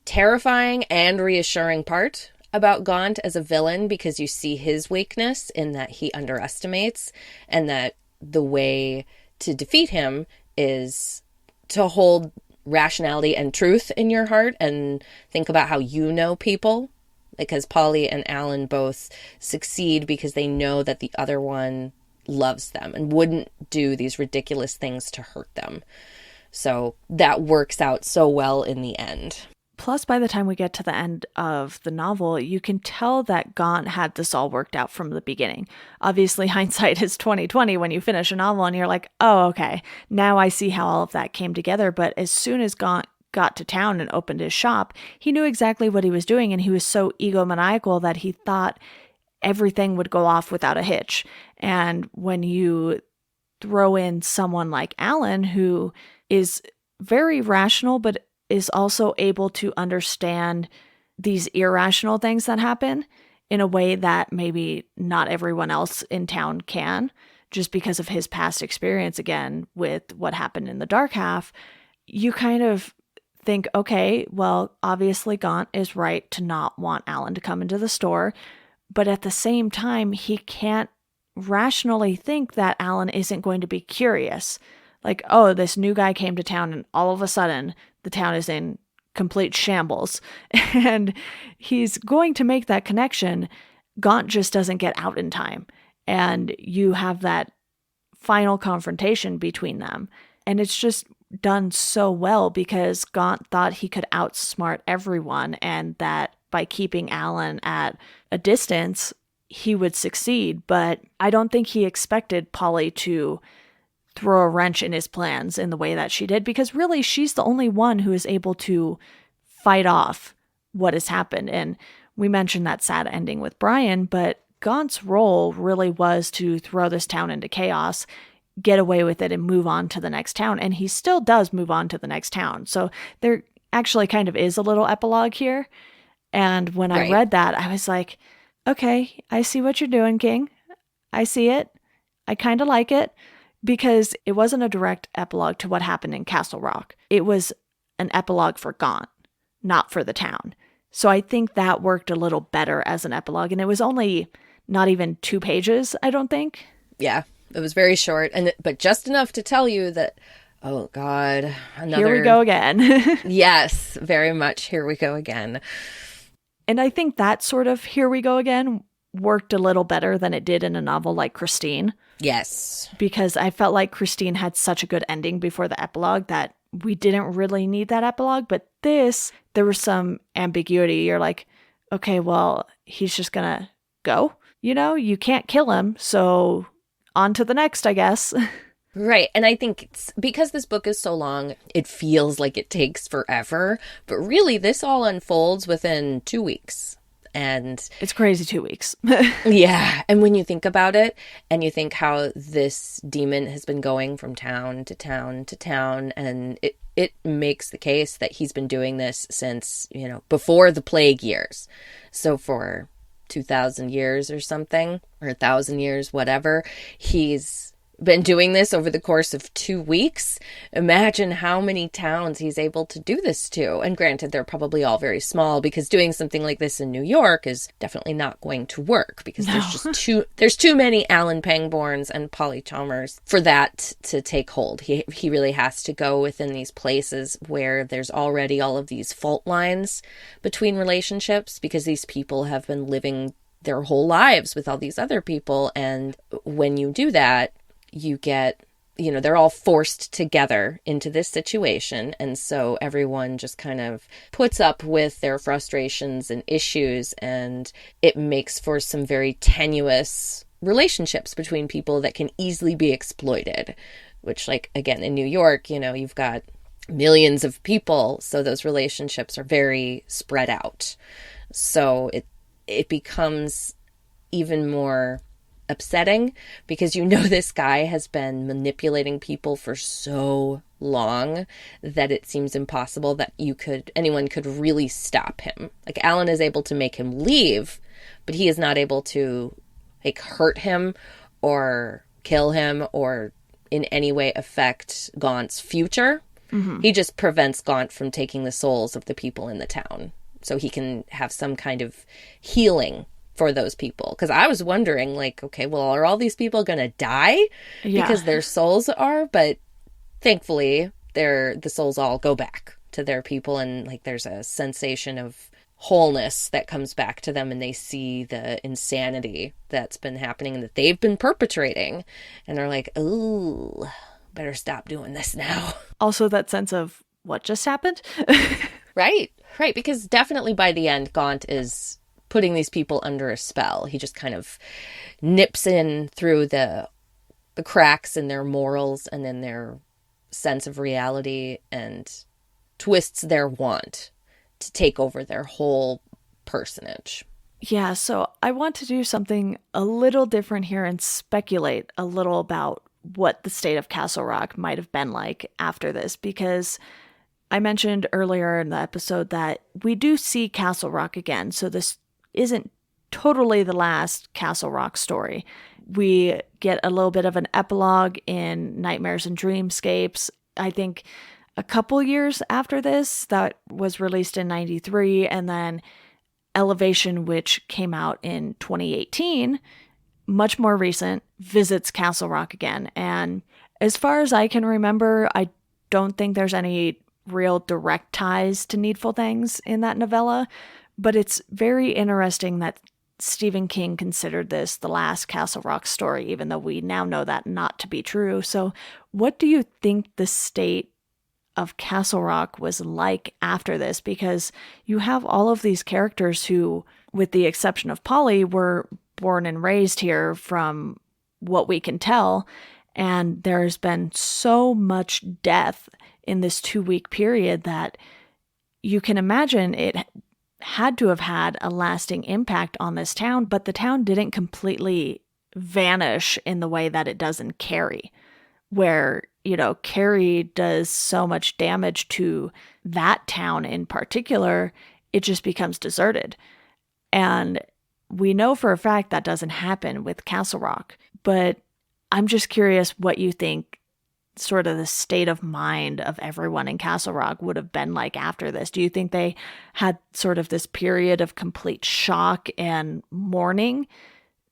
terrifying and reassuring part about Gaunt as a villain, because you see his weakness in that he underestimates, and that the way to defeat him is to hold rationality and truth in your heart and think about how you know people, because Polly and Alan both succeed because they know that the other one loves them and wouldn't do these ridiculous things to hurt them. So that works out so well in the end. Plus, by the time we get to the end of the novel, you can tell that Gaunt had this all worked out from the beginning. Obviously, hindsight is 2020 when you finish a novel and you're like, oh, okay, now I see how all of that came together. But as soon as Gaunt got to town and opened his shop, he knew exactly what he was doing, and he was so egomaniacal that he thought everything would go off without a hitch. And when you throw in someone like Alan, who is very rational, but is also able to understand these irrational things that happen in a way that maybe not everyone else in town can, just because of his past experience, again, with what happened in the dark half, you kind of think, okay, well, obviously Gaunt is right to not want Alan to come into the store, but at the same time, he can't rationally think that Alan isn't going to be curious. Like, oh, this new guy came to town and all of a sudden the town is in complete shambles. And he's going to make that connection. Gaunt just doesn't get out in time. And you have that final confrontation between them. And it's just done so well because Gaunt thought he could outsmart everyone, and that by keeping Alan at a distance, he would succeed. But I don't think he expected Polly to throw a wrench in his plans in the way that she did, because really she's the only one who is able to fight off what has happened. And we mentioned that sad ending with Brian, but Gaunt's role really was to throw this town into chaos, get away with it, and move on to the next town. And he still does move on to the next town. So there actually kind of is a little epilogue here. And when I read that, I was like, okay, I see what you're doing, King. I see it. I kind of like it. Because it wasn't a direct epilogue to what happened in Castle Rock. It was an epilogue for Gaunt, not for the town. So I think that worked a little better as an epilogue. And it was only not even 2 pages, I don't think. Yeah, it was very short, but just enough to tell you that, oh God, another... Here we go again. Yes, very much here we go again. And I think that sort of here we go again worked a little better than it did in a novel like Christine. Yes. Because I felt like Christine had such a good ending before the epilogue that we didn't really need that epilogue. But this, there was some ambiguity. You're like, okay, well, he's just gonna go. You know, you can't kill him. So on to the next, I guess. Right. And I think it's because this book is so long, it feels like it takes forever. But really, this all unfolds within 2 weeks. And it's crazy 2 weeks. Yeah. And when you think about it, and you think how this demon has been going from town to town to town, and it makes the case that he's been doing this since, before the plague years. So for 2,000 years or something, or 1,000 years, whatever, he's been doing this over the course of 2 weeks. Imagine how many towns he's able to do this to. And granted, they're probably all very small, because doing something like this in New York is definitely not going to work, because there's too many Alan Pangborns and Polly Chalmers for that to take hold. He really has to go within these places where there's already all of these fault lines between relationships, because these people have been living their whole lives with all these other people. And when you do that, you get, they're all forced together into this situation. And so everyone just kind of puts up with their frustrations and issues, and it makes for some very tenuous relationships between people that can easily be exploited, which, like, again, in New York, you've got millions of people. So those relationships are very spread out. So it becomes even more upsetting, because this guy has been manipulating people for so long that it seems impossible that anyone could really stop him. Like, Alan is able to make him leave, but he is not able to hurt him or kill him or in any way affect Gaunt's future. Mm-hmm. He just prevents Gaunt from taking the souls of the people in the town so he can have some kind of healing for those people. Because I was wondering, like, okay, well, are all these people going to die Yeah. because their souls are? But thankfully, the souls all go back to their people, and like there's a sensation of wholeness that comes back to them, and they see the insanity that's been happening and that they've been perpetrating, and they're like, "Ooh, better stop doing this now." Also, that sense of what just happened. Right, right, because definitely by the end, Gaunt is putting these people under a spell. He just kind of nips in through the cracks in their morals and in their sense of reality and twists their want to take over their whole personage. Yeah, so I want to do something a little different here and speculate a little about what the state of Castle Rock might have been like after this, because I mentioned earlier in the episode that we do see Castle Rock again, so this isn't totally the last Castle Rock story. We get a little bit of an epilogue in Nightmares and Dreamscapes. I think a couple years after this, that was released in 93, and then Elevation, which came out in 2018, much more recent, visits Castle Rock again. And as far as I can remember, I don't think there's any real direct ties to Needful Things in that novella, but it's very interesting that Stephen King considered this the last Castle Rock story, even though we now know that not to be true. So, what do you think the state of Castle Rock was like after this? Because you have all of these characters who, with the exception of Polly, were born and raised here from what we can tell. And there's been so much death in this 2-week period that you can imagine it had to have had a lasting impact on this town, but the town didn't completely vanish in the way that it does in Carrie, where, Carrie does so much damage to that town in particular, it just becomes deserted. And we know for a fact that doesn't happen with Castle Rock, but I'm just curious what you think sort of the state of mind of everyone in Castle Rock would have been like after this. Do you think they had sort of this period of complete shock and mourning,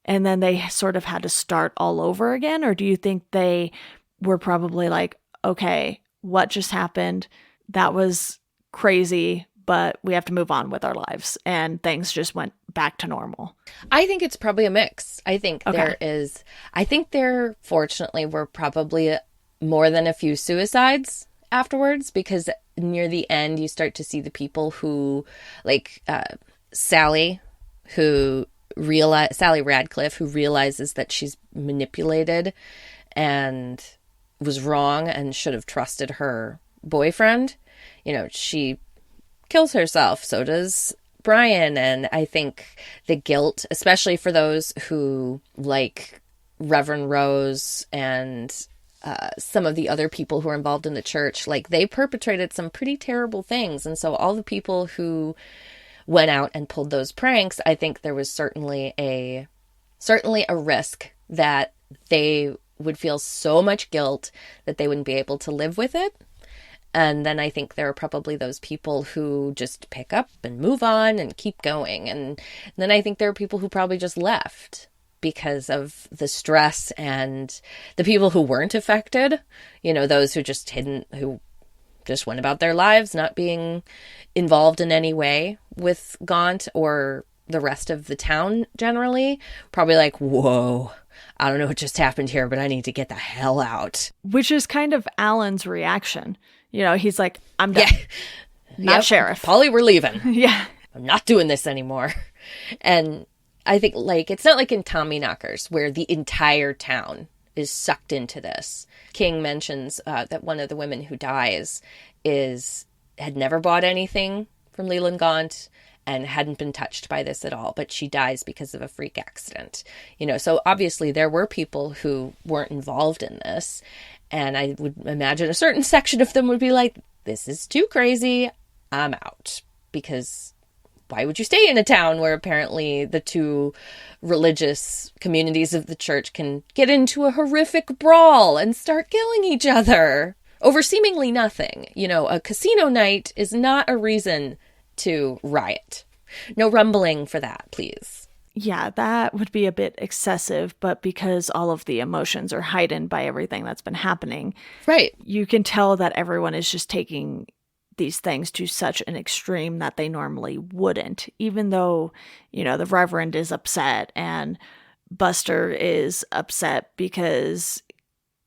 and then they sort of had to start all over again? Or do you think they were probably like, okay, what just happened? That was crazy, but we have to move on with our lives, and things just went back to normal? I think it's probably a mix. I think Okay. there fortunately were probably more than a few suicides afterwards, because near the end you start to see the people who, like Sally Radcliffe, who realizes that she's manipulated and was wrong and should have trusted her boyfriend. She kills herself. So does Brian. And I think the guilt, especially for those who, like Reverend Rose and some of the other people who are involved in the church, like they perpetrated some pretty terrible things. And so all the people who went out and pulled those pranks, I think there was certainly a risk that they would feel so much guilt that they wouldn't be able to live with it. And then I think there are probably those people who just pick up and move on and keep going. And then I think there are people who probably just left because of the stress, and the people who weren't affected, those who who just went about their lives, not being involved in any way with Gaunt or the rest of the town generally, probably like, whoa, I don't know what just happened here, but I need to get the hell out. Which is kind of Alan's reaction. He's like, I'm done. Yeah. Not Yep. sheriff. Polly, we're leaving. Yeah. I'm not doing this anymore. And I think, like, it's not like in Tommyknockers where the entire town is sucked into this. King mentions that one of the women who dies had never bought anything from Leland Gaunt and hadn't been touched by this at all, but she dies because of a freak accident. So obviously there were people who weren't involved in this, and I would imagine a certain section of them would be like, this is too crazy, I'm out. Because why would you stay in a town where apparently the two religious communities of the church can get into a horrific brawl and start killing each other? over seemingly nothing. You know, a casino night is not a reason to riot. No rumbling for that, please. Yeah, that would be a bit excessive, but because all of the emotions are heightened by everything that's been happening, Right. you can tell that everyone is just taking these things to such an extreme that they normally wouldn't, even though, the Reverend is upset and Buster is upset because,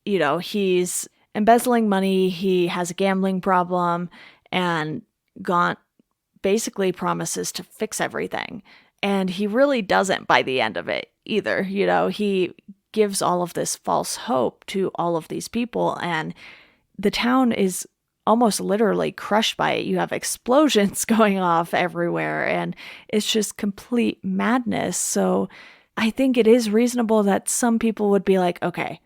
he's embezzling money, he has a gambling problem, and Gaunt basically promises to fix everything. And he really doesn't by the end of it either. He gives all of this false hope to all of these people, and the town is almost literally crushed by it. You have explosions going off everywhere, and it's just complete madness. So I think it is reasonable that some people would be like, okay,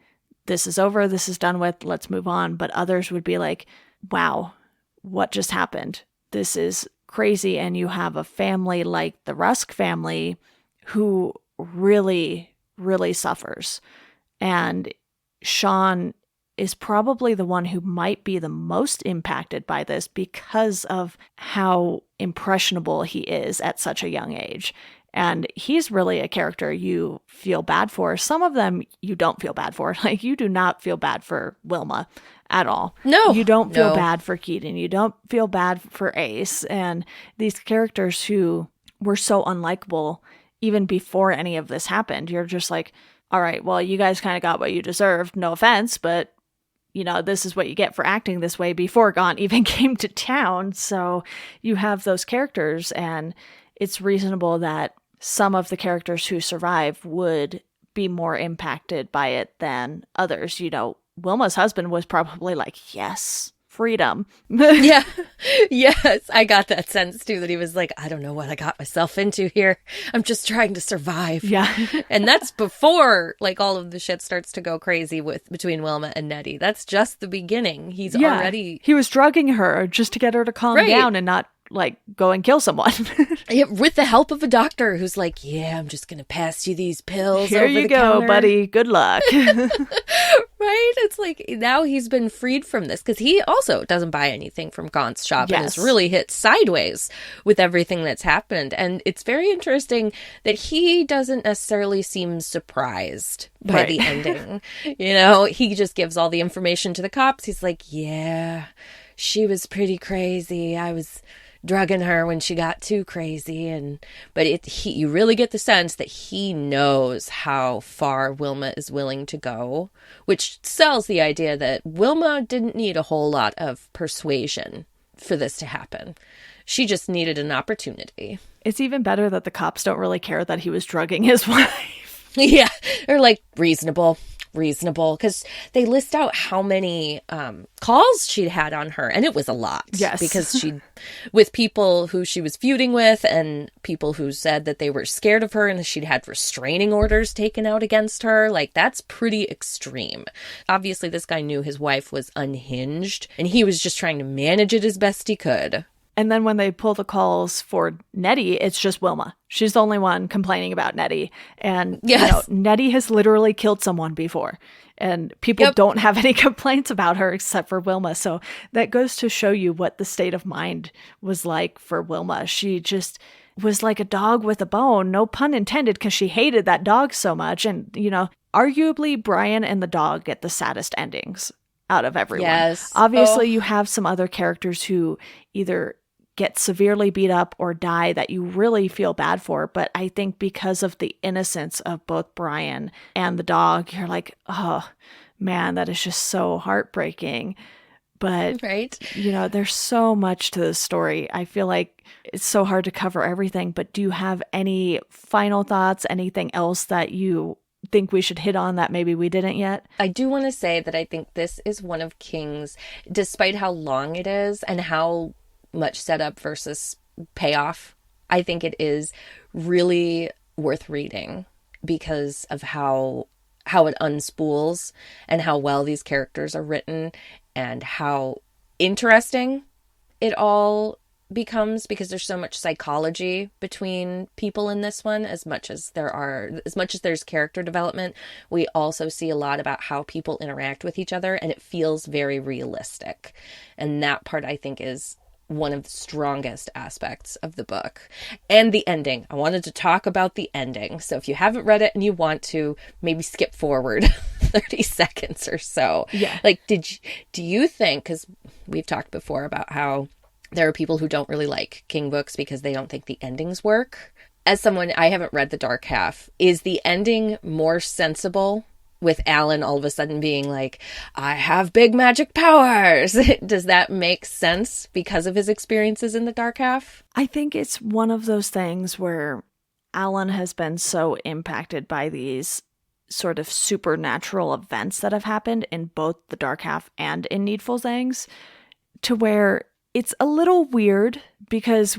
this is over, this is done with, let's move on. But others would be like, wow, what just happened? This is crazy. And you have a family like the Rusk family who really, really suffers. And Sean is probably the one who might be the most impacted by this because of how impressionable he is at such a young age. And he's really a character you feel bad for. Some of them you don't feel bad for. Like, you do not feel bad for Wilma at all. No, You don't feel no. bad for Keaton. You don't feel bad for Ace. And these characters who were so unlikable even before any of this happened, you're just like, all right, well, you guys kind of got what you deserved. No offense, but this is what you get for acting this way before Gaunt even came to town. So you have those characters, and it's reasonable that some of the characters who survive would be more impacted by it than others. Wilma's husband was probably like, yes, freedom. Yeah. Yes, I got that sense too, that he was like, I don't know what I got myself into here. I'm just trying to survive. Yeah. And that's before like all of the shit starts to go crazy between Wilma and Nettie. That's just the beginning. He's already He was drugging her just to get her to calm down and not like go and kill someone. Yeah, with the help of a doctor who's like, yeah, I'm just gonna pass you these pills. Here over you the go, counter. buddy. Good luck. Right? It's like now he's been freed from this because he also doesn't buy anything from Gaunt's shop and has really hit sideways with everything that's happened. And it's very interesting that he doesn't necessarily seem surprised by the ending. He just gives all the information to the cops. He's like, yeah, she was pretty crazy. I was drugging her when she got too crazy, but you really get the sense that he knows how far Wilma is willing to go, which sells the idea that Wilma didn't need a whole lot of persuasion for this to happen. She just needed an opportunity. It's even better that the cops don't really care that he was drugging his wife. Yeah, they're like reasonable, because they list out how many calls she'd had on her, and it was a lot. Yes. Because with people who she was feuding with and people who said that they were scared of her and she'd had restraining orders taken out against her. Like, that's pretty extreme. Obviously, this guy knew his wife was unhinged, and he was just trying to manage it as best he could. And then when they pull the calls for Nettie, it's just Wilma. She's the only one complaining about Nettie. And Nettie has literally killed someone before. And people don't have any complaints about her except for Wilma. So that goes to show you what the state of mind was like for Wilma. She just was like a dog with a bone, no pun intended, because she hated that dog so much. And, arguably Brian and the dog get the saddest endings out of everyone. Yes. Obviously, you have some other characters who either get severely beat up or die that you really feel bad for. But I think because of the innocence of both Brian and the dog, you're like, oh man, that is just so heartbreaking. But, there's so much to the story. I feel like it's so hard to cover everything. But do you have any final thoughts, anything else that you think we should hit on that maybe we didn't yet? I do want to say that I think this is one of King's, despite how long it is and how much setup versus payoff, I think it is really worth reading because of how it unspools and how well these characters are written and how interesting it all becomes, because there's so much psychology between people in this one, as much as there's character development, we also see a lot about how people interact with each other, and it feels very realistic. And that part, I think, is one of the strongest aspects of the book. And the ending. I wanted to talk about the ending. So if you haven't read it and you want to, maybe skip forward 30 seconds or so. Yeah. Like, do you think, because we've talked before about how there are people who don't really like King books because they don't think the endings work. As someone, I haven't read The Dark Half. Is the ending more sensible with Alan all of a sudden being like, I have big magic powers? Does that make sense because of his experiences in The Dark Half? I think it's one of those things where Alan has been so impacted by these sort of supernatural events that have happened in both The Dark Half and in Needful Things, to where it's a little weird because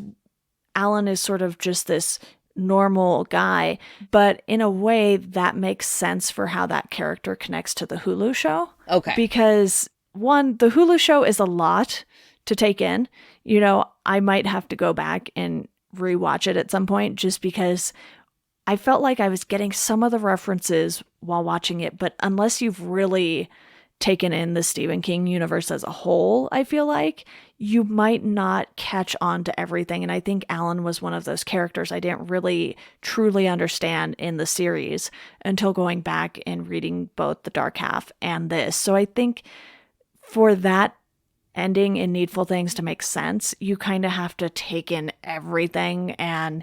Alan is sort of just this normal guy, but in a way that makes sense for how that character connects to the Hulu show. Okay. Because one, the Hulu show is a lot to take in. You know, I might have to go back and rewatch it at some point just because I felt like I was getting some of the references while watching it, but unless you've really taken in the Stephen King universe as a whole, I feel like you might not catch on to everything. And I think Alan was one of those characters I didn't really truly understand in the series until going back and reading both The Dark Half and this. So I think for that ending in Needful Things to make sense, you kind of have to take in everything and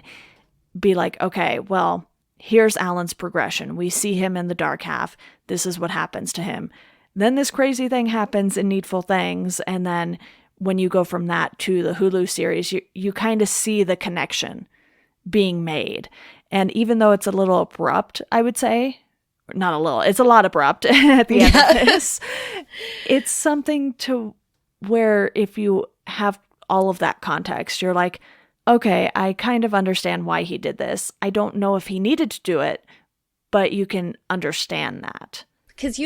be like, okay, well, here's Alan's progression. We see him in The Dark Half. This is what happens to him. Then this crazy thing happens in Needful Things, and then when you go from that to the Hulu series, you kind of see the connection being made. And even though it's a little abrupt, I would say, not a little, it's a lot abrupt at the end of this, it's something to where if you have all of that context, you're like, okay, I kind of understand why he did this. I don't know if he needed to do it, but you can understand that. Because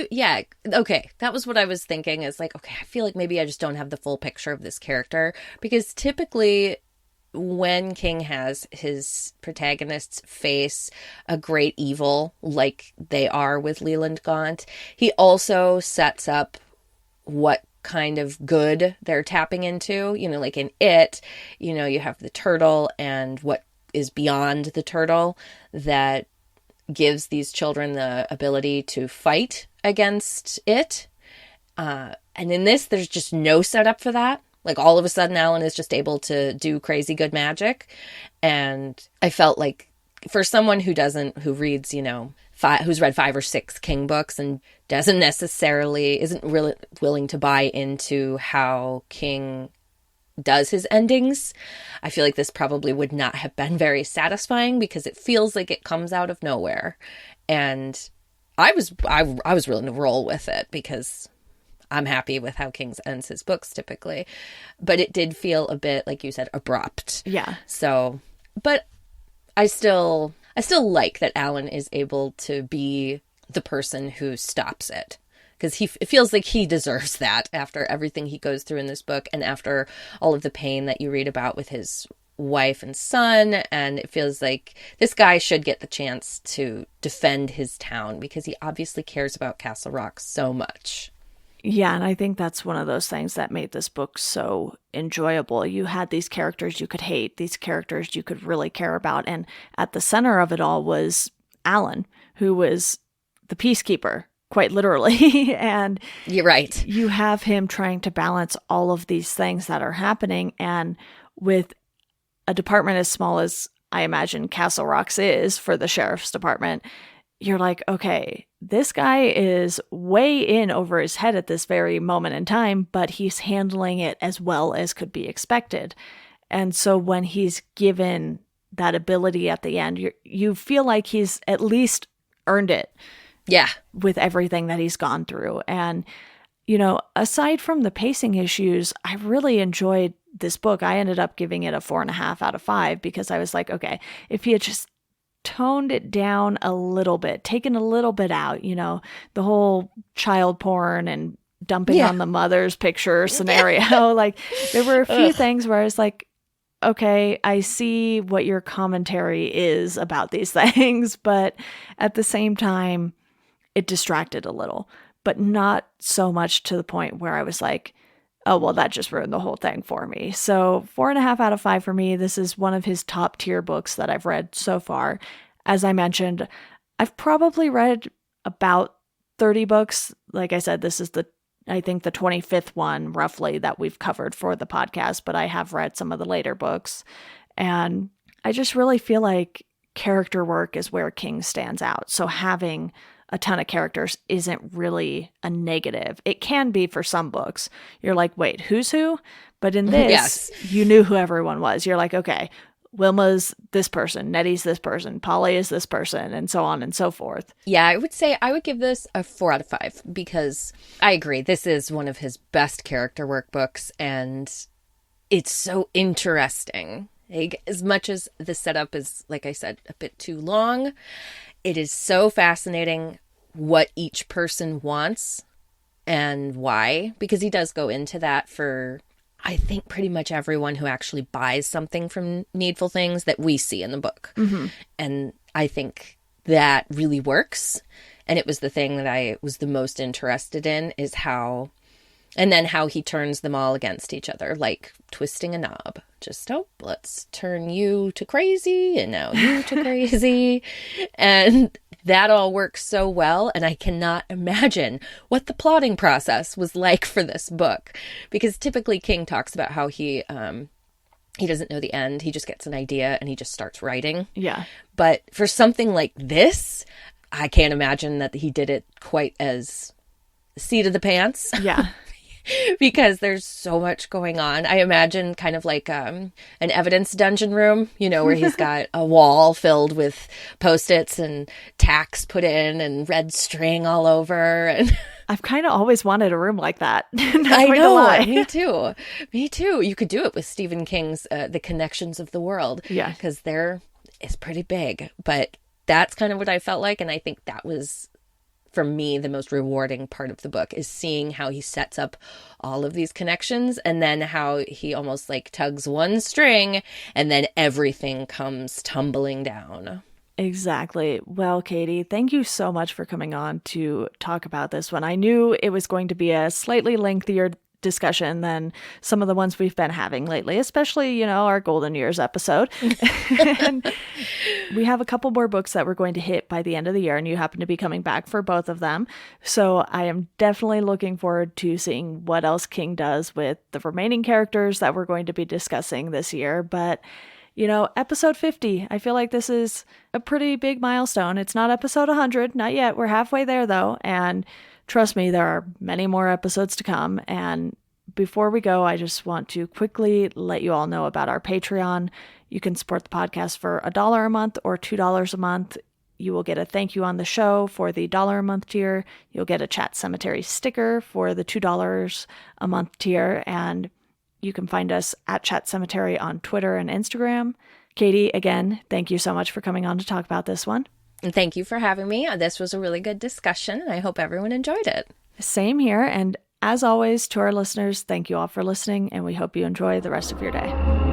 okay, that was what I was thinking is like, okay, I feel like maybe I just don't have the full picture of this character. Because typically when King has his protagonists face a great evil, like they are with Leland Gaunt, he also sets up what kind of good they're tapping into. You know, like in It, you know, you have the turtle and what is beyond the turtle that gives these children the ability to fight against it. And in this, there's just no setup for that. Like all of a sudden, Alan is just able to do crazy good magic. And I felt like for someone who reads, you know, who's read 5 or 6 King books and isn't really willing to buy into how King does his endings, I feel like this probably would not have been very satisfying because it feels like it comes out of nowhere. And I was willing to roll with it because I'm happy with how King ends his books typically. But it did feel a bit, like you said, abrupt. Yeah. So, but I still like that Alan is able to be the person who stops it. Because it feels like he deserves that after everything he goes through in this book and after all of the pain that you read about with his wife and son. And it feels like this guy should get the chance to defend his town because he obviously cares about Castle Rock so much. Yeah, and I think that's one of those things that made this book so enjoyable. You had these characters you could hate, these characters you could really care about. And at the center of it all was Alan, who was the peacekeeper, quite literally. And you're right. You have him trying to balance all of these things that are happening. And with a department as small as I imagine Castle Rock's is for the sheriff's department, you're like, okay, this guy is way in over his head at this very moment in time, but he's handling it as well as could be expected. And so when he's given that ability at the end, you feel like he's at least earned it. Yeah. With everything that he's gone through. And, you know, aside from the pacing issues, I really enjoyed this book. I ended up giving it a 4.5 out of 5 because I was like, okay, if he had just toned it down a little bit, taken a little bit out, you know, the whole child porn and dumping on the mother's picture scenario. Like there were a few things where I was like, okay, I see what your commentary is about these things, but at the same time, it distracted a little, but not so much to the point where I was like, oh, well, that just ruined the whole thing for me. So 4.5 out of 5 for me. This is one of his top tier books that I've read so far. As I mentioned, I've probably read about 30 books. Like I said, this is I think the 25th one roughly that we've covered for the podcast, but I have read some of the later books. And I just really feel like character work is where King stands out. So having a ton of characters isn't really a negative. It can be for some books. You're like, wait, who's who? But in this, Yes. you knew who everyone was. You're like, okay, Wilma's this person, Nettie's this person, Polly is this person, and so on and so forth. Yeah, I would say I would give this a 4 out of 5 because I agree. This is one of his best character work books, and it's so interesting. Like, as much as the setup is, like I said, a bit too long, it is so fascinating what each person wants and why, because he does go into that for, I think, pretty much everyone who actually buys something from Needful Things that we see in the book. Mm-hmm. And I think that really works. And it was the thing that I was the most interested in, is how, and then how he turns them all against each other, like twisting a knob. Just, oh, let's turn you to crazy and now you to crazy. And that all works so well. And I cannot imagine what the plotting process was like for this book. Because typically King talks about how he doesn't know the end. He just gets an idea and he just starts writing. Yeah. But for something like this, I can't imagine that he did it quite as seat of the pants. Yeah. Because there's so much going on. I imagine kind of like an evidence dungeon room, where he's got a wall filled with Post-its and tacks put in and red string all over. And I've kind of always wanted a room like that. Not I going to know, lie. me too. Me too. You could do it with Stephen King's The Connections of the World. Yeah. Because it's pretty big. But that's kind of what I felt like. And I think that was, for me, the most rewarding part of the book, is seeing how he sets up all of these connections and then how he almost like tugs one string and then everything comes tumbling down. Exactly. Well, Katie, thank you so much for coming on to talk about this one. I knew it was going to be a slightly lengthier discussion than some of the ones we've been having lately, especially, our Golden Years episode. And we have a couple more books that we're going to hit by the end of the year, and you happen to be coming back for both of them. So I am definitely looking forward to seeing what else King does with the remaining characters that we're going to be discussing this year. But episode 50, I feel like this is a pretty big milestone. It's not episode 100, not yet. We're halfway there, though. And trust me, there are many more episodes to come. And before we go, I just want to quickly let you all know about our Patreon. You can support the podcast for $1 a month or $2 a month. You will get a thank you on the show for the $1 a month tier. You'll get a Chat Sematary sticker for the $2 a month tier. And you can find us at Chat Sematary on Twitter and Instagram. Katie, again, thank you so much for coming on to talk about this one. And thank you for having me. This was a really good discussion, and I hope everyone enjoyed it. Same here. And as always, to our listeners, thank you all for listening, and we hope you enjoy the rest of your day.